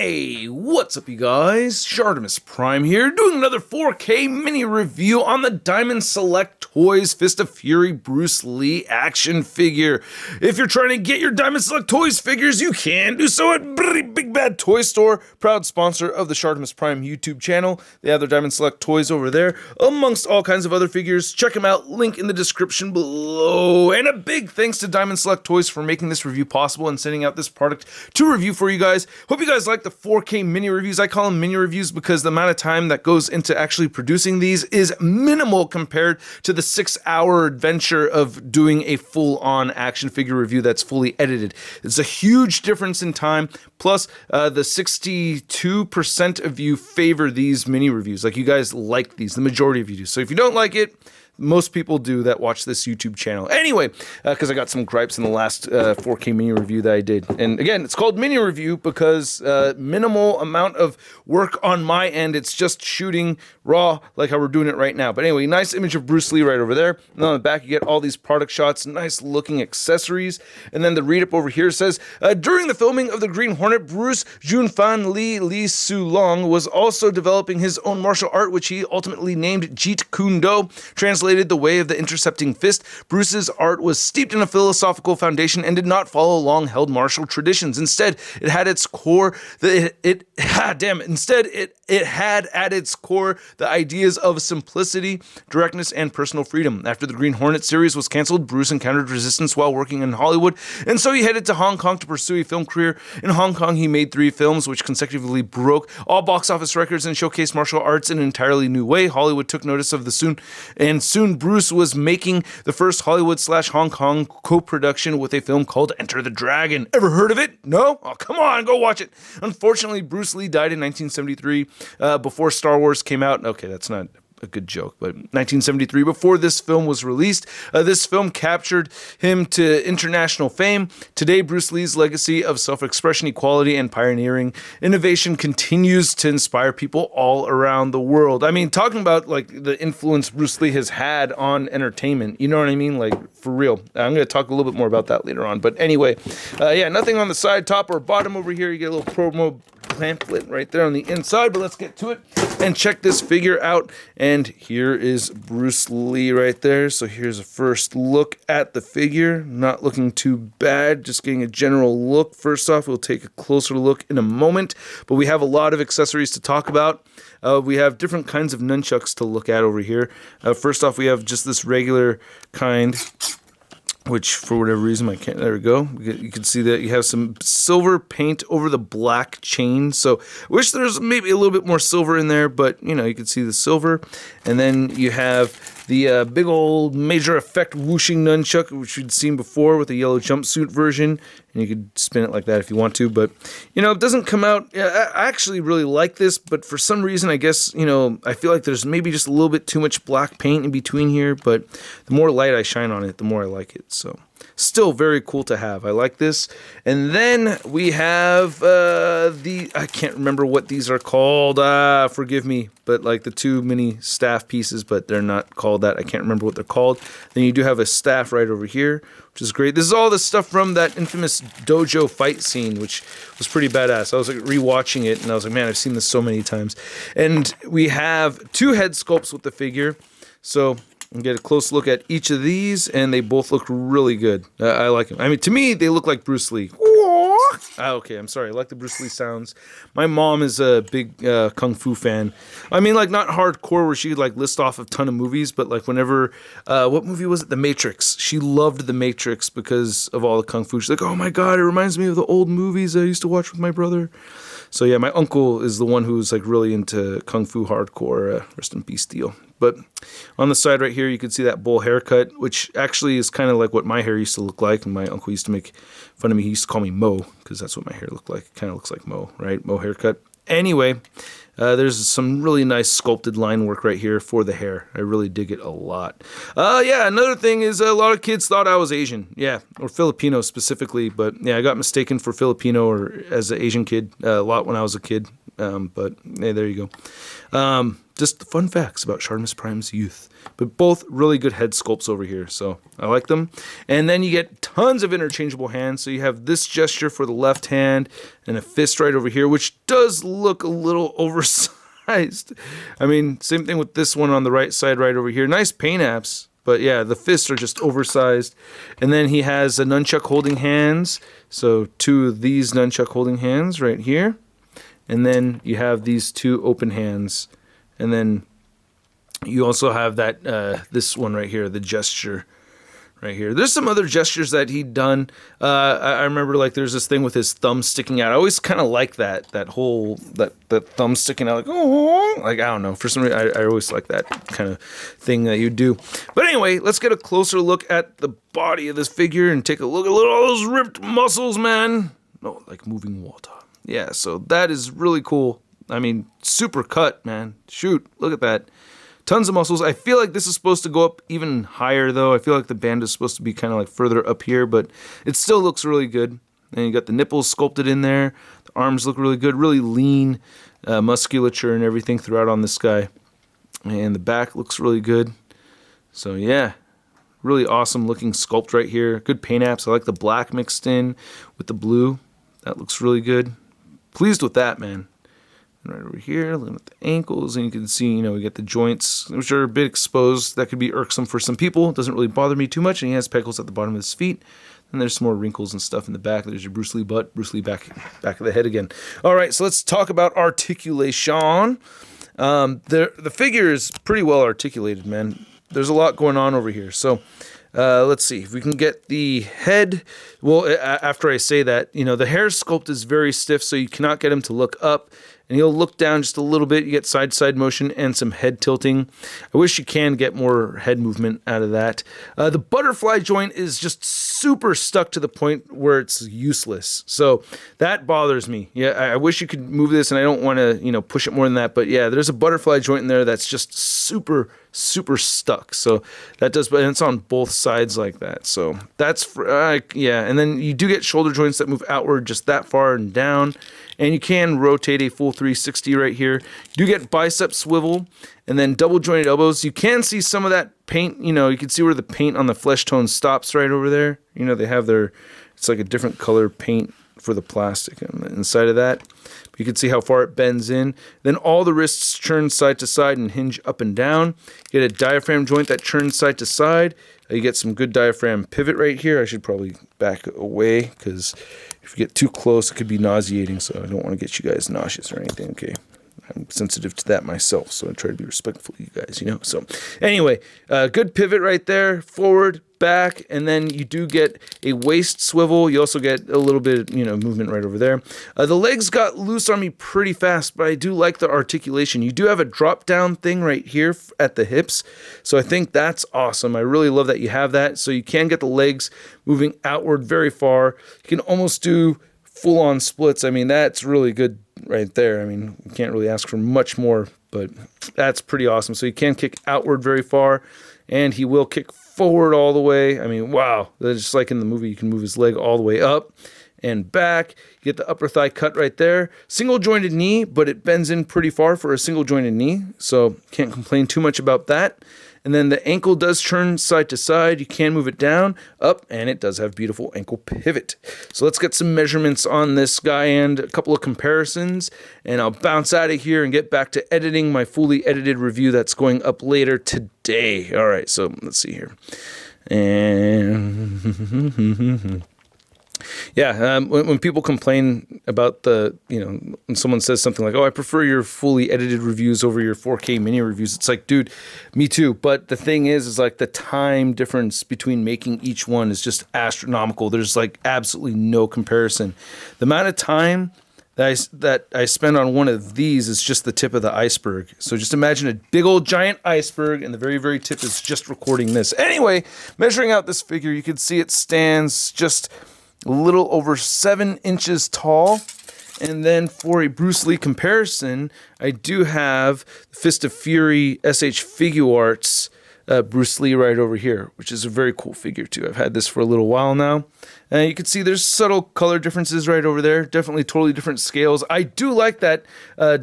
Hey, what's up you guys? ShartimusPrime here, doing another 4K mini review on the Diamond Select Toys Fist of Fury Bruce Lee action figure. If you're trying to get your Diamond Select Toys figures, you can do so at Big Bad Toy Store, proud sponsor of the ShartimusPrime YouTube channel. They have their Diamond Select Toys over there, amongst all kinds of other figures. Check them out, link in the description below. And a big thanks to Diamond Select Toys for making this review possible and sending out this product to review for you guys. Hope you guys like the 4K mini reviews. I call them mini reviews because the amount of time that goes into actually producing these is minimal compared to the 6-hour adventure of doing a full-on action figure review that's fully edited. It's a huge difference in time. Plus, the 62% of you favor these mini reviews. Like, you guys like these. The majority of you do. So if you don't like it, most people do that watch this YouTube channel. Anyway, because I got some gripes in the last 4K mini review that I did. And again, it's called mini review because minimal amount of work on my end. It's just shooting raw like how we're doing it right now. But anyway, nice image of Bruce Lee right over there. And on the back, you get all these product shots, nice looking accessories. And then the read up over here says, during the filming of the Green Hornet, Bruce Junfan Lee Su Long was also developing his own martial art, which he ultimately named Jeet Kune Do, translated the way of the intercepting fist. Bruce's art was steeped in a philosophical foundation and did not follow long-held martial traditions. Instead, it had its core it had at its core the ideas of simplicity, directness, and personal freedom. After the Green Hornet series was canceled, Bruce encountered resistance while working in Hollywood, and so he headed to Hong Kong to pursue a film career. In Hong Kong, he made 3 films, which consecutively broke all box office records and showcased martial arts in an entirely new way. Hollywood took notice of soon Bruce was making the first Hollywood/Hong Kong co-production with a film called Enter the Dragon. Ever heard of it? No? Oh, come on, go watch it. Unfortunately, Bruce Lee died in 1973 before Star Wars came out. Okay, that's not a good joke, but 1973, before this film was released. This film captured him to international fame. Today, Bruce Lee's legacy of self-expression, equality, and pioneering innovation continues to inspire people all around the world. I mean, talking about like the influence Bruce Lee has had on entertainment, you know what I mean? Like, for real. I'm going to talk a little bit more about that later on. But anyway, yeah, nothing on the side, top, or bottom over here. You get a little promo pamphlet right there on the inside, but let's get to it and check this figure out. And here is Bruce Lee right there. So here's a first look at the figure. Not looking too bad, just getting a general look. First off, we'll take a closer look in a moment, but we have a lot of accessories to talk about. We have different kinds of nunchucks to look at over here. First off, we have just this regular kind, which for whatever reason I can't. There we go. You can see that you have some silver paint over the black chain. So I wish there's maybe a little bit more silver in there, but you know, you can see the silver. And then you have the big old major effect whooshing nunchuck, which you'd seen before with the yellow jumpsuit version. And you could spin it like that if you want to, but you know, it doesn't come out. I actually really like this, but for some reason, I guess, you know, I feel like there's maybe just a little bit too much black paint in between here, but the more light I shine on it, the more I like it. So still very cool to have. I like this. And then we have I can't remember what these are called. Forgive me, but like the 2 mini staff pieces, but they're not called that. I can't remember what they're called. Then you do have a staff right over here, which is great. This is all the stuff from that infamous dojo fight scene, which was pretty badass. I was like rewatching it, and I was like, man, I've seen this so many times. And we have 2 head sculpts with the figure. So and get a close look at each of these, and they both look really good. I like them. I mean, to me, they look like Bruce Lee. Okay, I'm sorry. I like the Bruce Lee sounds. My mom is a big kung fu fan. I mean, like, not hardcore where she'd like list off a ton of movies, but like whenever, what movie was it? The Matrix. She loved The Matrix because of all the kung fu. She's like, oh my God, it reminds me of the old movies I used to watch with my brother. So yeah, my uncle is the one who's like really into kung fu hardcore. Rest in peace, Theo. But on the side right here, you can see that bowl haircut, which actually is kind of like what my hair used to look like. And my uncle used to make fun of me. He used to call me Mo, because that's what my hair looked like. It kind of looks like Mo, right? Mo haircut. Anyway, there's some really nice sculpted line work right here for the hair. I really dig it a lot. Yeah, another thing is a lot of kids thought I was Asian. Yeah, or Filipino specifically. But yeah, I got mistaken for Filipino or as an Asian kid a lot when I was a kid. But hey, there you go. Just fun facts about Shartimus Prime's youth. But both really good head sculpts over here, so I like them. And then you get tons of interchangeable hands. So you have this gesture for the left hand and a fist right over here, which does look a little oversized. I mean, same thing with this one on the right side right over here. Nice paint apps. But yeah, the fists are just oversized. And then he has a nunchuck holding hands. So 2 of these nunchuck holding hands right here. And then you have these 2 open hands. And then you also have that this one right here, the gesture right here. There's some other gestures that he'd done. I remember like there's this thing with his thumb sticking out. I always kind of like that whole that thumb sticking out, like oh, like I don't know. For some reason, I always like that kind of thing that you do. But anyway, let's get a closer look at the body of this figure and take a look at all those ripped muscles, man. Oh, like moving water. Yeah, so that is really cool. I mean, super cut, man. Shoot, look at that. Tons of muscles. I feel like this is supposed to go up even higher, though. I feel like the band is supposed to be kind of like further up here, but it still looks really good. And you got the nipples sculpted in there. The arms look really good. Really lean musculature and everything throughout on this guy. And the back looks really good. So, yeah. Really awesome looking sculpt right here. Good paint apps. I like the black mixed in with the blue. That looks really good. Pleased with that, man. And right over here, looking at the ankles, and you can see, you know, we get the joints, which are a bit exposed. That could be irksome for some people. It doesn't really bother me too much. And he has pecals at the bottom of his feet. And there's some more wrinkles and stuff in the back. There's your Bruce Lee butt, Bruce Lee back of the head again. All right, so let's talk about articulation. The figure is pretty well articulated, man. There's a lot going on over here. So let's see if we can get the head. Well, after I say that, you know, the hair sculpt is very stiff, so you cannot get him to look up. And he'll look down just a little bit. You get side-to-side motion and some head tilting. I wish you can get more head movement out of that. The butterfly joint is just super stuck to the point where it's useless. So that bothers me. Yeah, I wish you could move this, and I don't want to, you know, push it more than that. But yeah, there's a butterfly joint in there that's just super stuck. So that does, but it's on both sides like that. So that's for, yeah. And then you do get shoulder joints that move outward just that far and down. And you can rotate a full 360 right here. You do get bicep swivel and then double jointed elbows. You can see some of that paint, you know, you can see where the paint on the flesh tone stops right over there. You know, they have their, it's like a different color paint for the plastic on the inside of that. But you can see how far it bends in. Then all the wrists turn side to side and hinge up and down. You get a diaphragm joint that turns side to side. You get some good diaphragm pivot right here. I should probably back away because if you get too close, it could be nauseating, so I don't want to get you guys nauseous or anything, okay? I'm sensitive to that myself, so I try to be respectful of you guys, you know? So anyway, good pivot right there, forward, back, and then you do get a waist swivel. You also get a little bit, you know, movement right over there. The legs got loose on me pretty fast, but I do like the articulation. You do have a drop down thing right here at the hips, so I think that's awesome. I really love that you have that, so you can get the legs moving outward very far. You can almost do full-on splits. I mean, that's really good right there. I mean, you can't really ask for much more, but that's pretty awesome. So you can kick outward very far, and he will kick forward all the way. I mean, wow. That's just like in the movie, you can move his leg all the way up and back. You get the upper thigh cut right there. Single jointed knee, but it bends in pretty far for a single jointed knee, so can't complain too much about that. And then the ankle does turn side to side. You can move it down, up, and it does have beautiful ankle pivot. So let's get some measurements on this guy and a couple of comparisons, and I'll bounce out of here and get back to editing my fully edited review that's going up later today. All right, so let's see here. And yeah, when people complain about the, you know, when someone says something like, oh, I prefer your fully edited reviews over your 4K mini reviews, it's like, dude, me too. But the thing is like the time difference between making each one is just astronomical. There's like absolutely no comparison. The amount of time that I spend on one of these is just the tip of the iceberg. So just imagine a big old giant iceberg, and the very, very tip is just recording this. Anyway, measuring out this figure, you can see it stands just a little over 7 inches tall. And then for a Bruce Lee comparison, I do have Fist of Fury SH Figuarts Bruce Lee right over here, which is a very cool figure too. I've had this for a little while now. You can see there's subtle color differences right over there. Definitely totally different scales. I do like that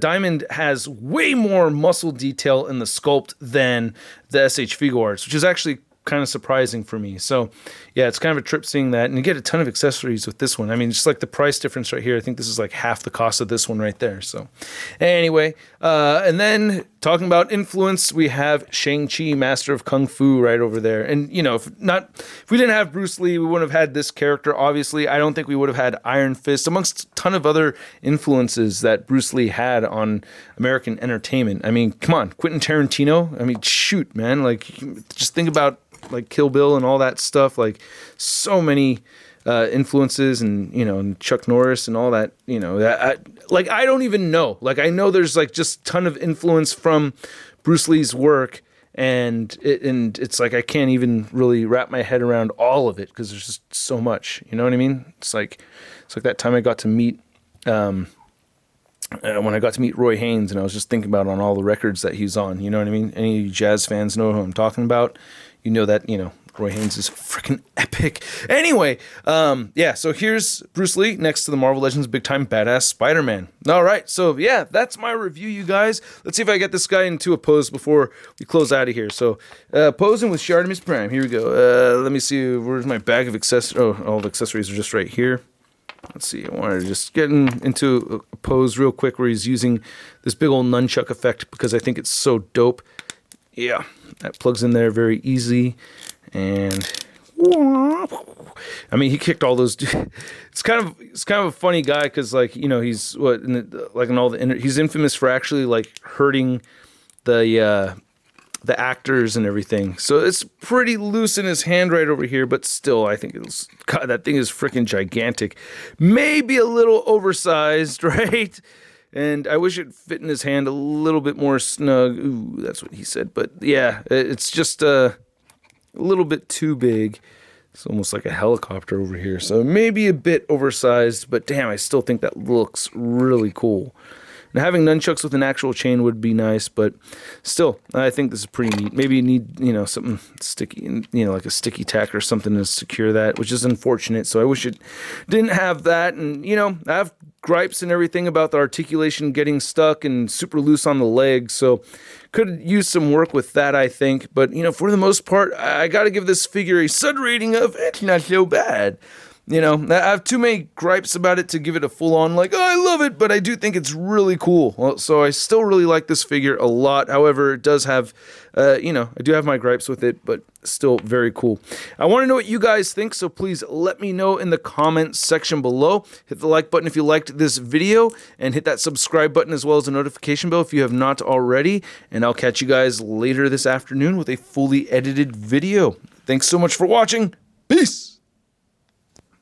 Diamond has way more muscle detail in the sculpt than the SH Figuarts, which is actually kind of surprising for me. So yeah, it's kind of a trip seeing that, and you get a ton of accessories with this one. I mean, just like the price difference right here, I think this is like half the cost of this one right there. So anyway, and then talking about influence, we have Shang-Chi, Master of Kung Fu right over there. And you know, if we didn't have Bruce Lee, we wouldn't have had this character. Obviously, I don't think we would have had Iron Fist, amongst a ton of other influences that Bruce Lee had on American entertainment. I mean, come on, Quentin Tarantino. I mean, shoot, man, like just think about like Kill Bill and all that stuff, like so many influences, and you know, and Chuck Norris and all that, you know, like I don't even know, like I know there's like just a ton of influence from Bruce Lee's work, and it's like I can't even really wrap my head around all of it because there's just so much, you know what I mean? It's like that time I got to meet when I got to meet Roy Haynes, and I was just thinking about on all the records that he's on, you know what I mean? Any of you jazz fans know who I'm talking about. You know that, you know, Roy Haynes is freaking epic. Anyway, yeah, so here's Bruce Lee next to the Marvel Legends Big Time Badass Spider-Man. All right, so yeah, that's my review, you guys. Let's see if I get this guy into a pose before we close out of here. So, posing with ShartimusPrime. Here we go. Let me see, where's my bag of accessories? Oh, all the accessories are just right here. Let's see, I wanted to just get into a pose real quick where he's using this big old nunchuck effect because I think it's so dope. Yeah, that plugs in there very easy, and I mean, he kicked all those. It's kind of a funny guy because, like, you know, he's he's infamous for actually like hurting the actors and everything. So it's pretty loose in his hand right over here, but still, I think God, that thing is freaking gigantic. Maybe a little oversized, right? And I wish it fit in his hand a little bit more snug. Ooh, that's what he said. But yeah, it's just a little bit too big. It's almost like a helicopter over here. So maybe a bit oversized, but damn, I still think that looks really cool. And having nunchucks with an actual chain would be nice, but still, I think this is pretty neat. Maybe you need, you know, something sticky, you know, like a sticky tack or something to secure that, which is unfortunate. So I wish it didn't have that. And, you know, I have gripes and everything about the articulation getting stuck and super loose on the legs. So could use some work with that, I think. But, you know, for the most part, I got to give this figure a stud rating of not so bad. You know, I have too many gripes about it to give it a full-on, like, oh, I love it, but I do think it's really cool. Well, so I still really like this figure a lot. However, it does have, you know, I do have my gripes with it, but still very cool. I want to know what you guys think, so please let me know in the comments section below. Hit the like button if you liked this video, and hit that subscribe button as well as the notification bell if you have not already. And I'll catch you guys later this afternoon with a fully edited video. Thanks so much for watching. Peace!